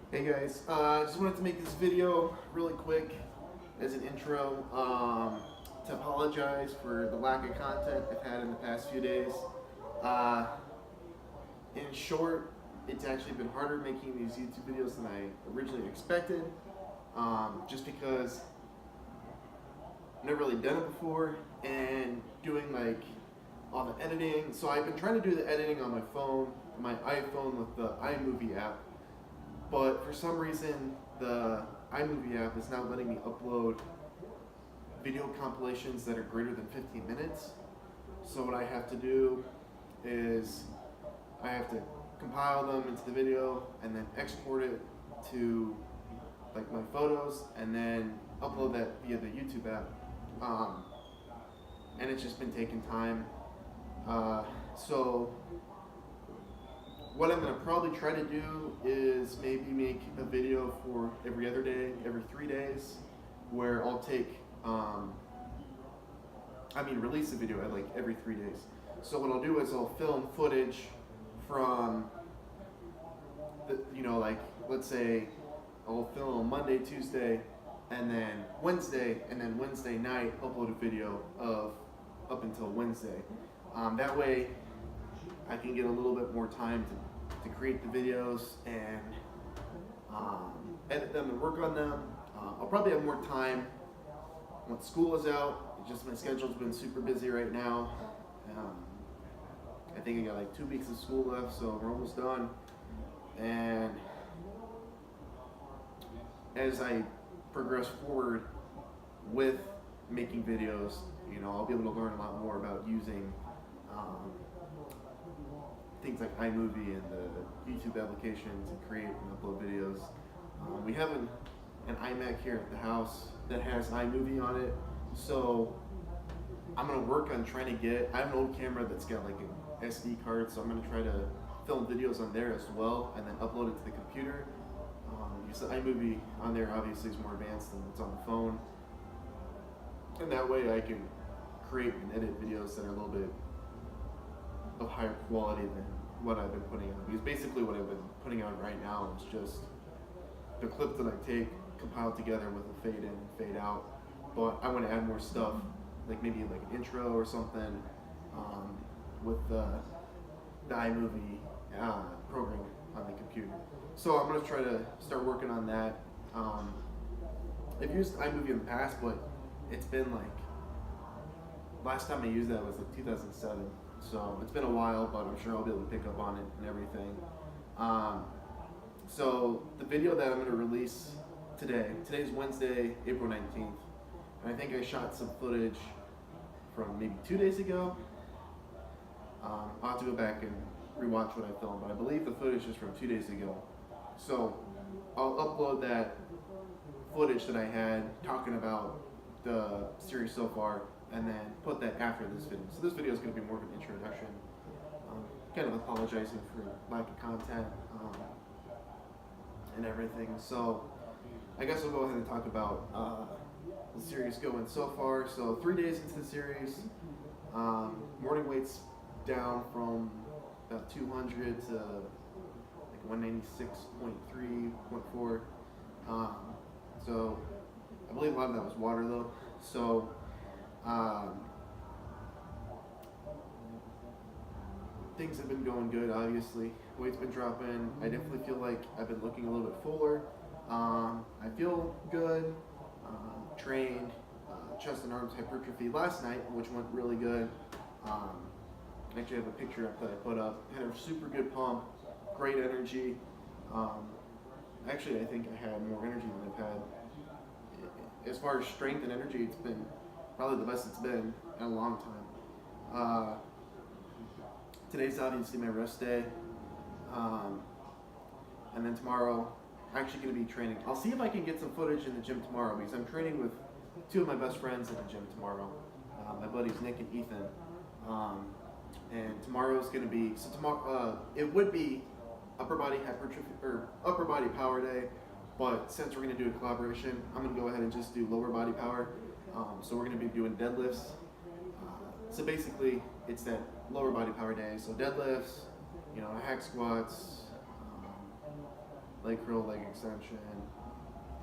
Hey guys, I just wanted to make this video really quick as an intro to apologize for the lack of content I've had in the past few days. Uh, in short, it's actually been harder making these YouTube videos than I originally expected, just because I've never really done it before and doing like all the editing. So I've been trying to do the editing on my iPhone with the iMovie app. But for some reason, the iMovie app is not letting me upload video compilations that are greater than 15 minutes. So what I have to do is I have to compile them into the video and then export it to like my photos and then upload that via the YouTube app. And it's just been taking time. So what I'm going to probably try to do is maybe make a video for every other day, every 3 days, where I'll release a video at like every 3 days. So what I'll do is I'll film footage from, like let's say I'll film Monday, Tuesday, and then Wednesday night upload a video of up until Wednesday. That way I can get a little bit more time to create the videos and edit them and work on them. I'll probably have more time once school is out. It's just my schedule's been super busy right now. I think I got like 2 weeks of school left, so we're almost done. And as I progress forward with making videos, I'll be able to learn a lot more about using things like iMovie and the YouTube application to create and upload videos. We have an iMac here at the house that has iMovie on it, so I'm going to work on trying to get, I have an old camera that's got like an SD card, so I'm going to try to film videos on there as well and then upload it to the computer. Because the iMovie on there obviously is more advanced than what's on the phone, and that way I can create and edit videos that are a little bit of higher quality than what I've been putting out. Because basically what I've been putting out right now is just the clips that I take compiled together with a fade in, fade out. But I want to add more stuff, like maybe like an intro or something with the iMovie program on the computer. So I'm going to try to start working on that. I've used iMovie in the past, but it's been like, last time I used that was like 2007. So it's been a while, but I'm sure I'll be able to pick up on it and everything. So the video that I'm going to release today's Wednesday, April 19th. And I think I shot some footage from maybe 2 days ago. I'll have to go back and rewatch what I filmed, but I believe the footage is from 2 days ago. So I'll upload that footage that I had talking about the series so far, and then put that after this video. So this video is going to be more of an introduction, kind of apologizing for lack of content and everything. So I guess I'll go ahead and talk about the series going so far. So 3 days into the series, morning weight's down from about 200 to like 196.3, 0.4. So I believe a lot of that was water though. So things have been going good, obviously. Weight's been dropping. I definitely feel like I've been looking a little bit fuller. I feel good. Trained chest and arms hypertrophy last night, which went really good. Actually, I have a picture up that I put up. Had a super good pump, great energy. Actually, I think I had more energy than I've had. As far as strength and energy, it's been probably the best it's been in a long time. Today's obviously my rest day. And then tomorrow, I'm actually going to be training. I'll see if I can get some footage in the gym tomorrow, because I'm training with 2 of my best friends in the gym tomorrow. My buddies Nick and Ethan. And tomorrow's going to be, so tomorrow, it would be upper body hypertrophy, or upper body power day, but since we're going to do a collaboration, I'm going to go ahead and just do lower body power. So we're going to be doing deadlifts. So basically, it's that lower body power day. So deadlifts, hack squats, leg curl, leg extension,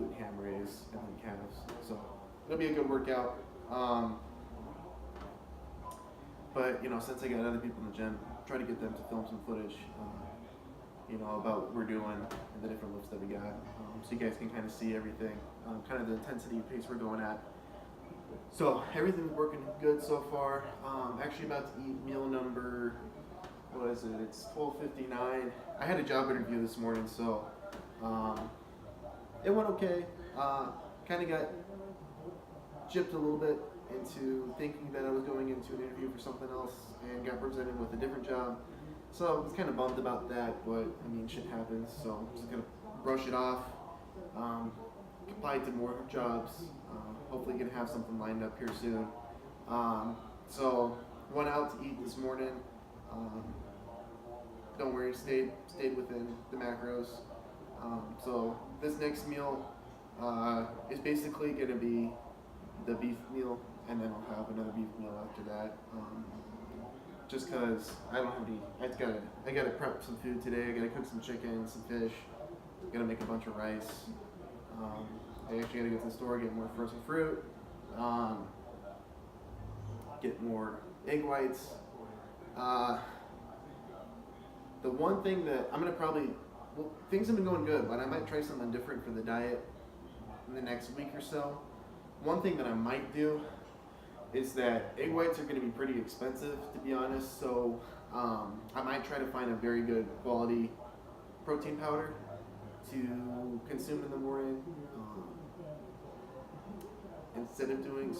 glute ham raise, and then calves. So it'll be a good workout. But since I got other people in the gym, try to get them to film some footage, about what we're doing and the different lifts that we got, so you guys can kind of see everything, kind of the intensity and pace we're going at. So everything's working good so far. Actually about to eat meal number, what is it? It's 12:59. I had a job interview this morning, so it went okay. Kind of got gypped a little bit into thinking that I was going into an interview for something else and got presented with a different job. So I was kind of bummed about that, but I mean, shit happens. So I'm just gonna brush it off. Apply to more jobs. Hopefully gonna have something lined up here soon. So went out to eat this morning. Don't worry, stayed within the macros. So this next meal is basically gonna be the beef meal, and then I'll have another beef meal after that. Just cause I don't have any, I gotta prep some food today. I gotta cook some chicken, some fish. Gotta make a bunch of rice. I actually gotta go to the store, get more frozen fruit, get more egg whites. The one thing that I'm gonna things have been going good, but I might try something different for the diet in the next week or so. One thing that I might do is that egg whites are gonna be pretty expensive, to be honest, so I might try to find a very good quality protein powder to consume in the morning. Instead of doing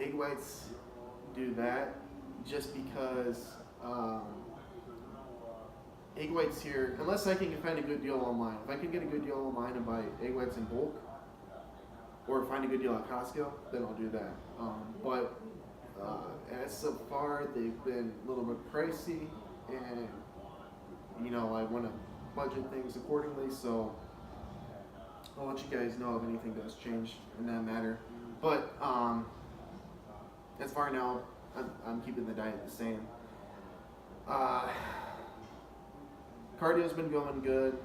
egg whites, do that, just because egg whites here, unless I can find a good deal online. If I can get a good deal online and buy egg whites in bulk, or find a good deal at Costco, then I'll do that. But as so far, they've been a little bit pricey, and I want to budget things accordingly, so I'll let you guys know if anything does change in that matter. But as far now, I'm keeping the diet the same. Cardio's been going good.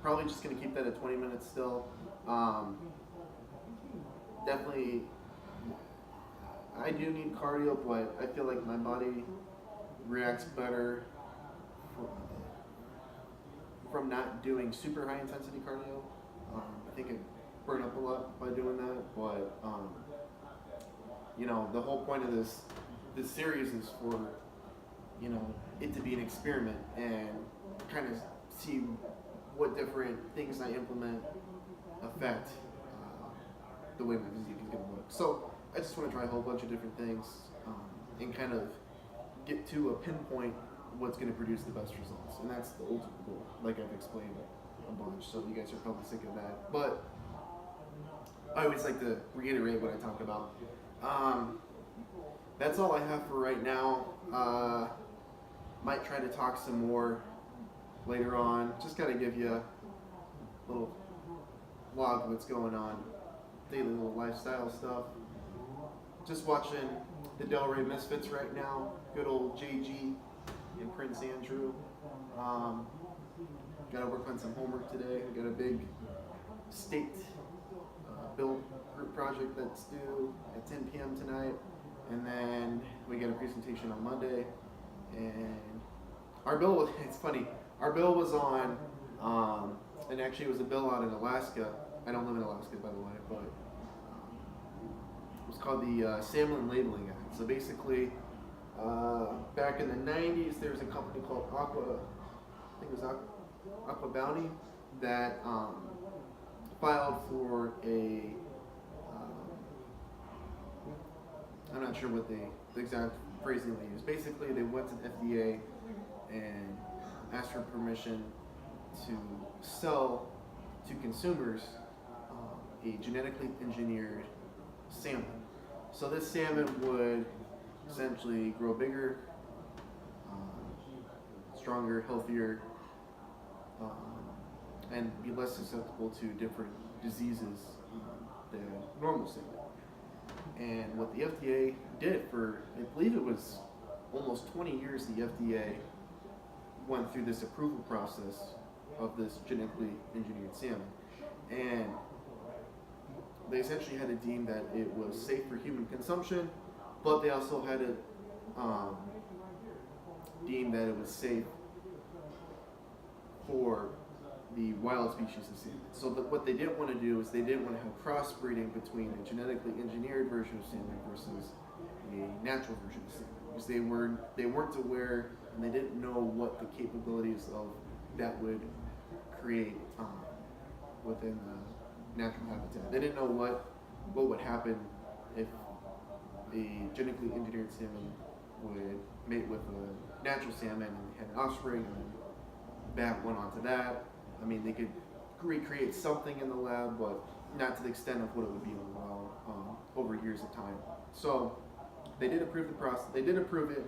Probably just gonna keep that at 20 minutes still. Definitely, I do need cardio, but I feel like my body reacts better from not doing super high intensity cardio. I think I burn up a lot by doing that, but the whole point of this series is for it to be an experiment and kind of see what different things I implement affect the way my physique is going to look. So I just want to try a whole bunch of different things and kind of get to a pinpoint what's going to produce the best results, and that's the ultimate goal, like I've explained a bunch, so you guys are probably sick of that, but I always like to reiterate what I talk about. That's all I have for right now. Might try to talk some more later on, just gotta give you a little log of what's going on, daily little lifestyle stuff. Just watching the Delray Misfits right now, good old JG and Prince Andrew. Gotta work on some homework today. We got a big state build group project that's due at 10 p.m. tonight, and then we get a presentation on Monday. And our bill was, it's funny, our bill was on, and actually it was a bill out in Alaska. I don't live in Alaska, by the way, but it was called the Salmon Labeling Act. So basically, back in the 90s, there was a company called Aqua Bounty, that filed for a, I'm not sure what the exact phrasing they used. Basically, they went to the FDA and asked for permission to sell to consumers a genetically engineered salmon. So this salmon would essentially grow bigger, stronger, healthier, and be less susceptible to different diseases than normal salmon. And what the FDA did for, I believe it was almost 20 years, the FDA went through this approval process of this genetically engineered salmon, and they essentially had to deem that it was safe for human consumption, but they also had to deem that it was safe for the wild species of salmon. So what they didn't want to do is they didn't want to have crossbreeding between a genetically engineered version of salmon versus a natural version of salmon, because they weren't aware and they didn't know what the capabilities of that would create within the natural habitat. They didn't know what would happen if a genetically engineered salmon would mate with a natural salmon and had an offspring, and then that went on to that. I mean, they could recreate something in the lab, but not to the extent of what it would be in the wild over years of time. So they did approve the process. They did approve it,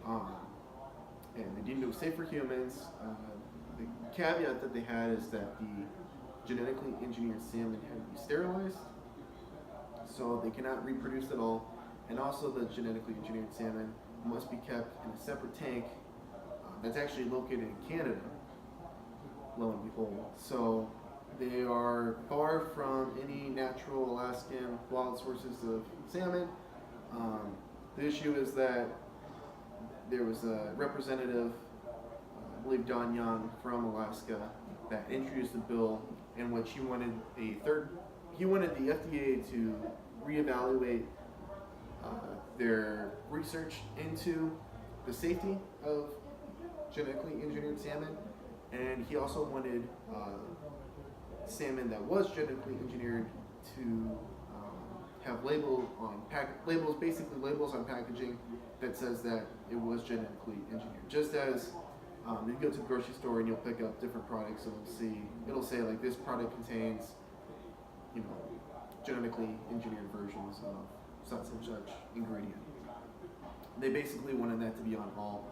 and they deemed it was safe for humans. The caveat that they had is that the genetically engineered salmon had to be sterilized, so they cannot reproduce at all. And also, the genetically engineered salmon must be kept in a separate tank that's actually located in Canada, lo and behold. So they are far from any natural Alaskan wild sources of salmon. The issue is that there was a representative, I believe Don Young from Alaska, that introduced a bill in which he wanted the FDA to reevaluate their research into the safety of genetically engineered salmon, and he also wanted salmon that was genetically engineered to have labels on packaging that says that it was genetically engineered. Just as you go to the grocery store and you'll pick up different products, and it'll say like this product contains, genetically engineered versions of such and such ingredient. They basically wanted that to be on all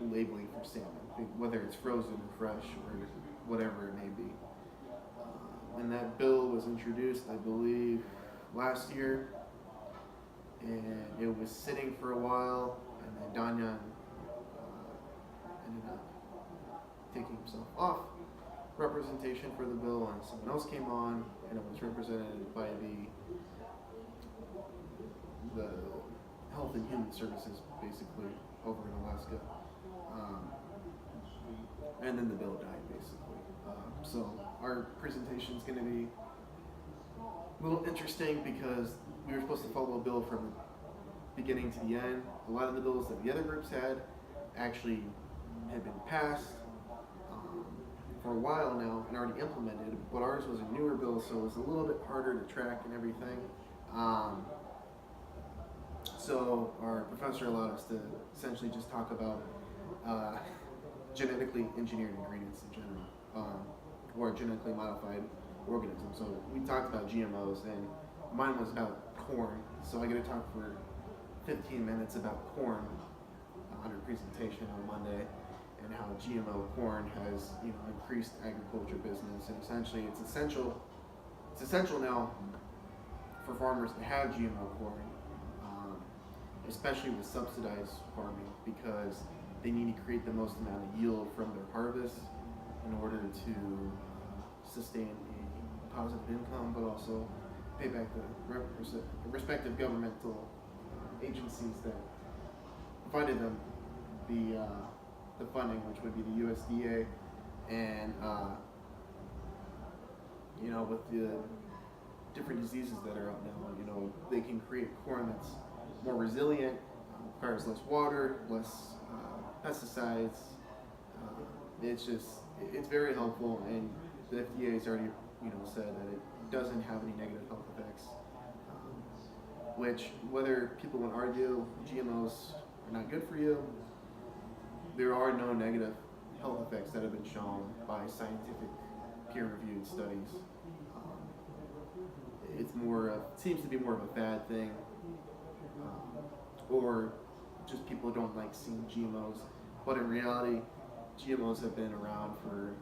labeling for salmon, whether it's frozen or fresh or whatever it may be. And that bill was introduced, I believe, last year, and it was sitting for a while, and then Don Young ended up taking himself off representation for the bill, and someone else came on, and it was represented by the Health and Human Services, basically, over in Alaska. And then the bill died, basically. So our presentation is going to be a little interesting because we were supposed to follow a bill from the beginning to the end. A lot of the bills that the other groups had actually had been passed for a while now and already implemented, but ours was a newer bill, so it was a little bit harder to track and everything. So our professor allowed us to essentially just talk about genetically engineered ingredients in general, or genetically modified organisms. So we talked about GMOs, and mine was about corn. So I get to talk for 15 minutes about corn on a presentation on Monday, and how GMO corn has increased agriculture business, and essentially it's essential now for farmers to have GMO corn, especially with subsidized farming, because they need to create the most amount of yield from their harvest in order to sustain a positive income, but also pay back the respective governmental agencies that provided them the funding, which would be the USDA, and with the different diseases that are out now, they can create corn that's more resilient, requires less water, less pesticides. It's very helpful, and the FDA has already said that it doesn't have any negative health effects. Which, whether people want to argue GMOs are not good for you, there are no negative health effects that have been shown by scientific peer-reviewed studies. It seems to be more of a bad thing, or just people don't like seeing GMOs. But in reality, GMOs have been around for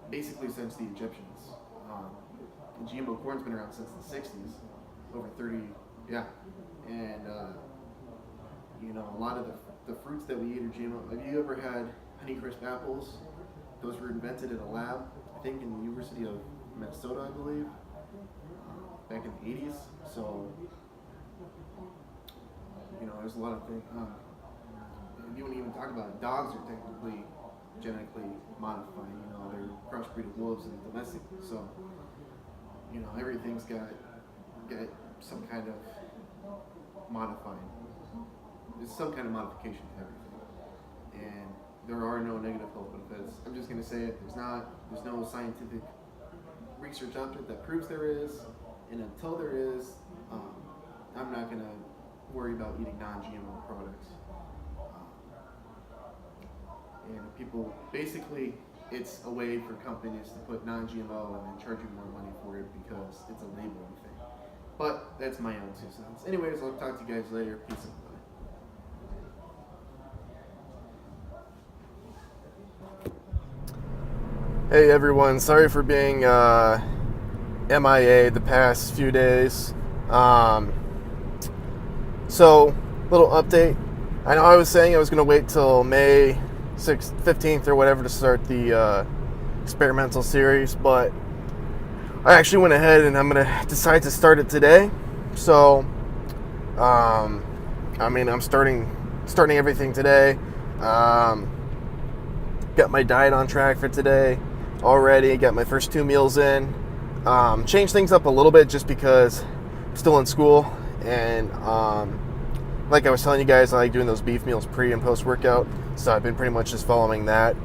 basically since the Egyptians. And GMO corn's been around since the 60s, over 30, yeah. And You know, a lot of the fruits that we eat are GMO. Have you ever had Honeycrisp apples? Those were invented in a lab, I think, in the University of Minnesota, I believe, back in the 80s. So, you know, there's a lot of things. You wouldn't even talk about it. Dogs are technically genetically modified. You know, they're crossbreed of wolves and domestic. So, you know, everything's got some kind of modifying. There's some kind of modification to everything, and there are no negative health benefits. I'm just gonna say it. There's no scientific research out there that proves there is, and until there is, I'm not gonna worry about eating non-GMO products. And people, basically, it's a way for companies to put non-GMO and then charge you more money for it because it's a labeling thing. But that's my own 2 cents. Anyways, I'll talk to you guys later. Peace and bye. Hey everyone, sorry for being MIA the past few days. So, little update. I know I was saying I was going to wait till May 6th, 15th or whatever to start the experimental series, but I actually went ahead and I'm going to decide to start it today. So, I mean, I'm starting everything today. Got my diet on track for today already. Got my first 2 meals in. Changed things up a little bit just because I'm still in school, and like I was telling you guys, I like doing those beef meals pre and post workout, so I've been pretty much just following that.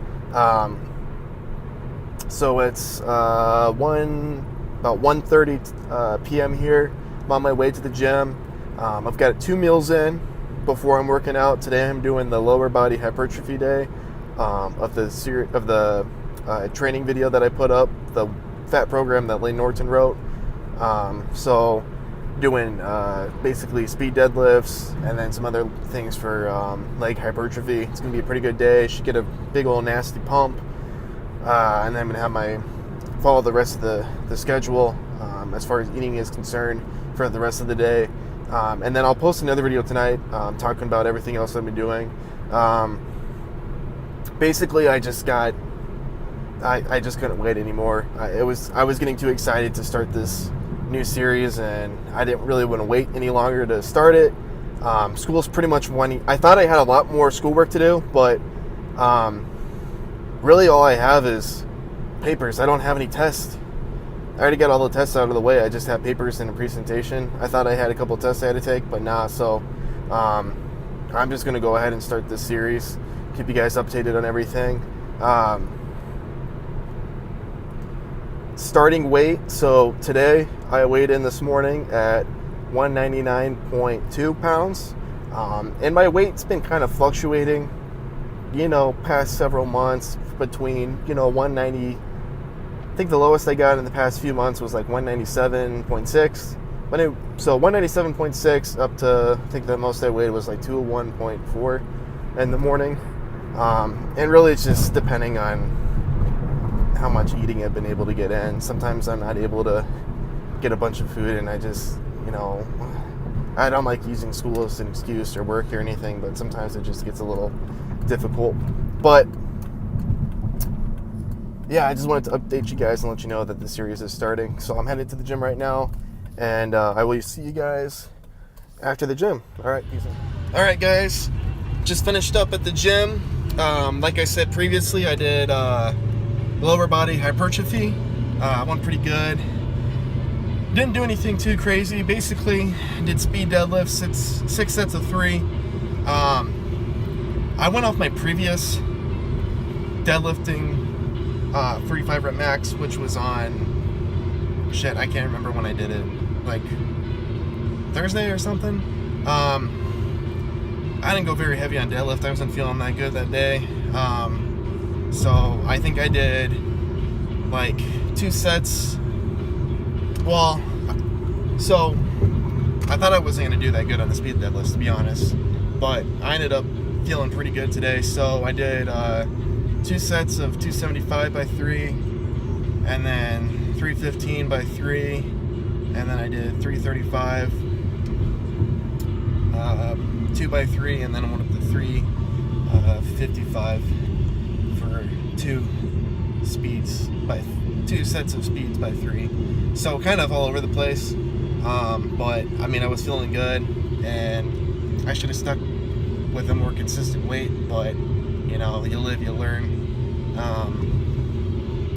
So it's about 1:30 p.m. here. I'm on my way to the gym. I've got 2 meals in before I'm working out. Today I'm doing the lower body hypertrophy day of the training video that I put up, the fat program that Layne Norton wrote. So doing basically speed deadlifts and then some other things for leg hypertrophy. It's gonna be a pretty good day. Should get a big old nasty pump, and then I'm gonna have follow the rest of the schedule as far as eating is concerned for the rest of the day. And then I'll post another video tonight talking about everything else I've been doing. Basically, I just couldn't wait anymore. I was getting too excited to start this new series, and I didn't really want to wait any longer to start it. School's pretty much I thought I had a lot more schoolwork to do, but really all I have is papers. I don't have any tests. I already got all the tests out of the way. I just have papers and a presentation. I thought I had a couple tests I had to take, but nah. So I'm just going to go ahead and start this series. Keep you guys updated on everything. Starting weight. So today I weighed in this morning at 199.2 pounds. And my weight's been kind of fluctuating, past several months between, 190. I think the lowest I got in the past few months was like 197.6. So 197.6 up to, I think the most I weighed was like 201.4 in the morning. And really it's just depending on how much eating I've been able to get in. Sometimes I'm not able to get a bunch of food, and I just, I don't like using school as an excuse or work or anything, but sometimes it just gets a little difficult. But yeah, I just wanted to update you guys and let you know that the series is starting. So I'm headed to the gym right now, and I will see you guys after the gym. All right, peace out. All right, guys, just finished up at the gym. Like I said previously, I did lower body hypertrophy. Went pretty good. Didn't do anything too crazy. Basically, did speed deadlifts, six sets of 3. I went off my previous deadlifting 45 rep max, which was on I can't remember when I did it, like Thursday or something. I didn't go very heavy on deadlift. I wasn't feeling that good that day. So I think I did like 2 sets. Well, so I thought I wasn't going to do that good on the speed deadlifts, to be honest, but I ended up feeling pretty good today. So I did 2 sets of 275 by 3, and then 315 by 3, and then I did 335 2x3, and then I went up to 355 for two sets of speeds by 3. So kind of all over the place. But I mean, I was feeling good, and I should have stuck with a more consistent weight, but you know, you live, you learn.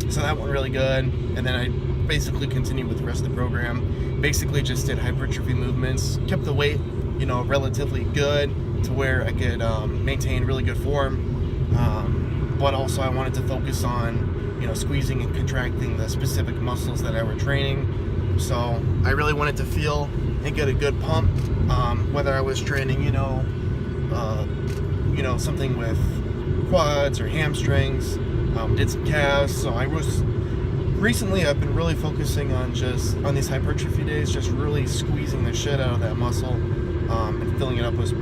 So that went really good, and then I basically continued with the rest of the program. Basically just did hypertrophy movements, kept the weight, you know, relatively good to where I could maintain really good form, but also I wanted to focus on, you know, squeezing and contracting the specific muscles that I were training. So I really wanted to feel and get a good pump, whether I was training, you know, something with quads or hamstrings. Did some calves. So recently I've been really focusing on these hypertrophy days, just really squeezing the shit out of that muscle, and filling it up with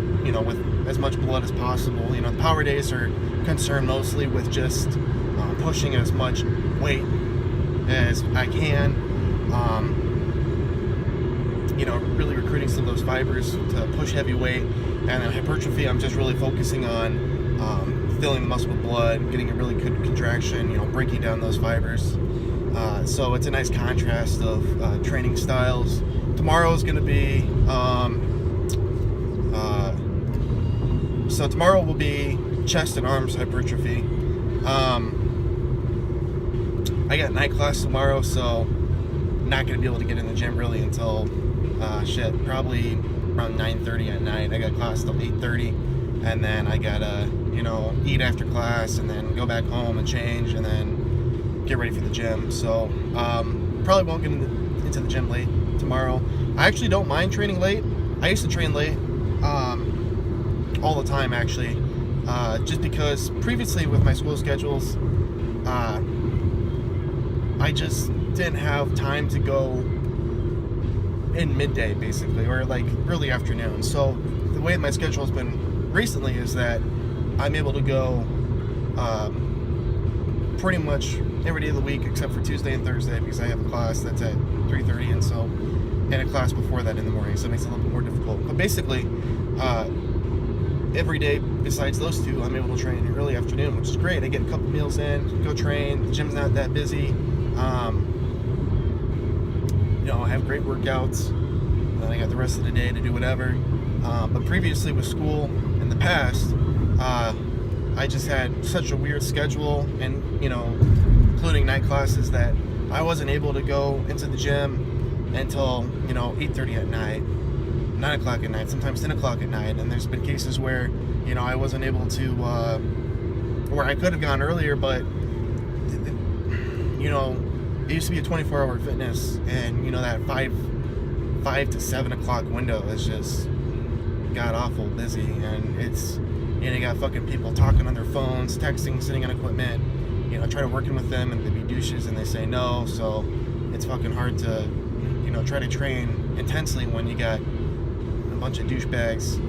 as much blood as possible. You know, the power days are concerned mostly with just pushing as much weight as I can, really recruiting some of those fibers to push heavy weight. And then hypertrophy, I'm just really focusing on filling the muscle with blood, getting a really good contraction, you know, breaking down those fibers. So it's a nice contrast of training styles. Tomorrow is going to be, so tomorrow will be chest and arms hypertrophy. I got night class tomorrow, so not going to be able to get in the gym really until probably around 9:30 at night. I got class till 8:30, and then I gotta, eat after class, and then go back home and change, and then get ready for the gym. So probably won't get into the gym late tomorrow. I actually don't mind training late. I used to train late all the time, actually, just because previously with my school schedules, I just didn't have time to go in midday, basically, or like early afternoon. So the way my schedule has been recently is that I'm able to go pretty much every day of the week except for Tuesday and Thursday, because I have a class that's at 3:30, and a class before that in the morning, so it makes it a little bit more difficult. But basically, every day besides those two, I'm able to train in the early afternoon, which is great. I get a couple meals in, go train. The gym's not that busy. I have great workouts, and I got the rest of the day to do whatever. But previously with school in the past, I just had such a weird schedule, and including night classes, that I wasn't able to go into the gym until 8:30 at night, 9 o'clock at night, sometimes 10 o'clock at night. And there's been cases where I wasn't able to, where I could have gone earlier, but it used to be a 24-hour fitness, and that 5 to 7 o'clock window is just god awful busy, and it's you got fucking people talking on their phones, texting, sitting on equipment. Try to working with them, and they be douches, and they say no. So it's fucking hard to try to train intensely when you got a bunch of douchebags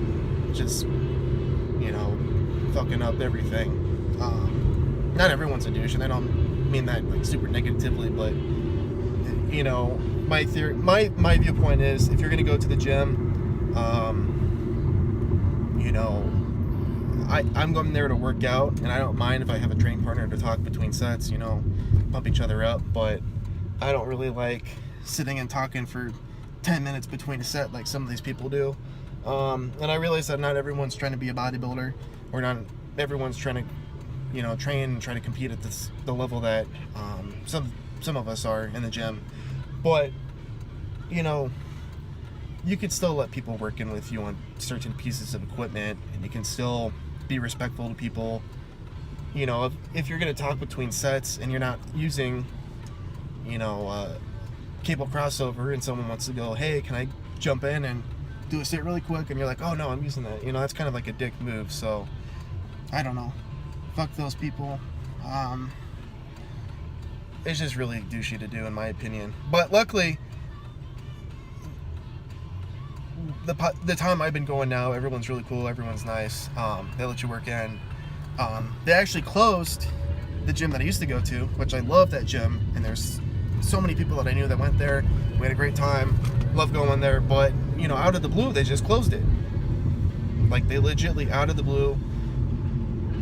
just fucking up everything. Not everyone's a douche, and I don't mean that like super negatively, but my theory, my viewpoint is, if you're gonna go to the gym, I'm going there to work out, and I don't mind if I have a training partner to talk between sets, pump each other up, but I don't really like sitting and talking for 10 minutes between a set like some of these people do. And I realize that not everyone's trying to be a bodybuilder, or not everyone's trying to train and try to compete at the level that some of us are in the gym. But you could still let people work in with you on certain pieces of equipment, and you can still be respectful to people. If you're going to talk between sets and you're not using cable crossover, and someone wants to go, hey, can I jump in and do a sit really quick, and you're like, oh no, I'm using that, that's kind of like a dick move. So I don't know, fuck those people. It's just really douchey to do, in my opinion. But luckily, the time I've been going now, everyone's really cool, everyone's nice. They let you work in. They actually closed the gym that I used to go to, which I love that gym, and there's so many people that I knew that went there. We had a great time, love going there, but out of the blue, they just closed it. Like, they legitly, out of the blue,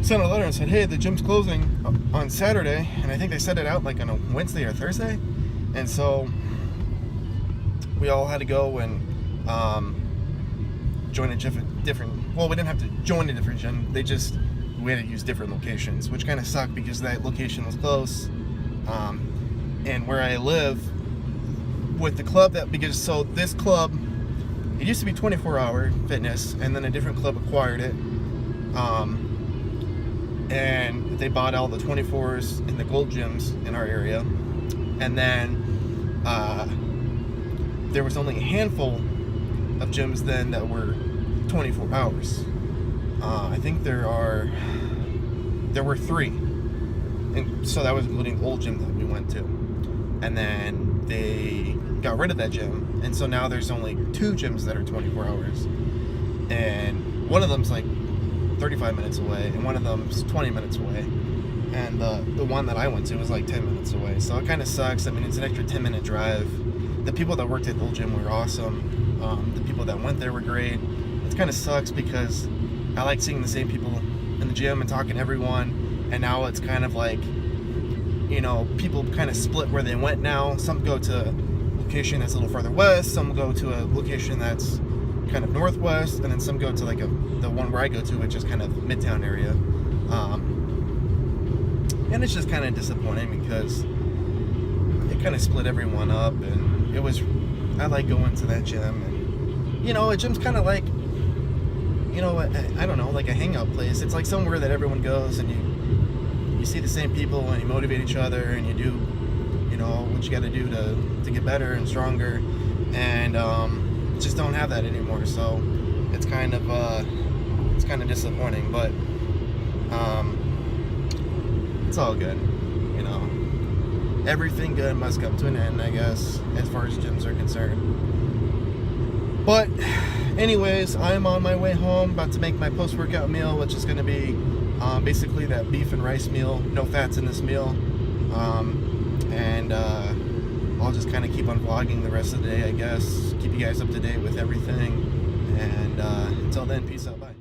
sent a letter and said, hey, the gym's closing on Saturday. And I think they sent it out like on a Wednesday or Thursday. And so we all had to go and join a different, well, we didn't have to join a different gym. We had to use different locations, which kind of sucked because that location was close. And where I live with the club so this club, it used to be 24-hour fitness, and then a different club acquired it. And they bought all the 24s and the gold gyms in our area. And then there was only a handful of gyms then that were 24 hours. I think there were 3. And so that was including the old gym that we went to. And then they got rid of that gym. And so now there's only 2 gyms that are 24 hours. And one of them's like 35 minutes away, and one of them's 20 minutes away, and the one that I went to was like 10 minutes away. So it kind of sucks. I mean, it's an extra 10-minute drive. The people that worked at the old gym were awesome. The people that went there were great. It kind of sucks because I like seeing the same people in the gym and talking to everyone, and now it's kind of like, you know, people kind of split where they went now. Some go to a location that's a little farther west, some go to a location that's kind of northwest, and then some go to like the one where I go to, which is kind of Midtown area. And it's just kind of disappointing because it kind of split everyone up, and I like going to that gym, and you know, a gym's kind of like, you know, I don't know, like a hangout place. It's like somewhere that everyone goes, and you see the same people, and you motivate each other, and you do, you know, what you got to do to get better and stronger, and just don't have that anymore. So it's kind of disappointing, but it's all good, you know. Everything good must come to an end, I guess, as far as gyms are concerned. But anyways, I'm on my way home, about to make my post-workout meal, which is going to be basically that beef and rice meal, no fats in this meal. And I'll just kind of keep on vlogging the rest of the day, I guess. Keep you guys up to date with everything. And until then, peace out, bye.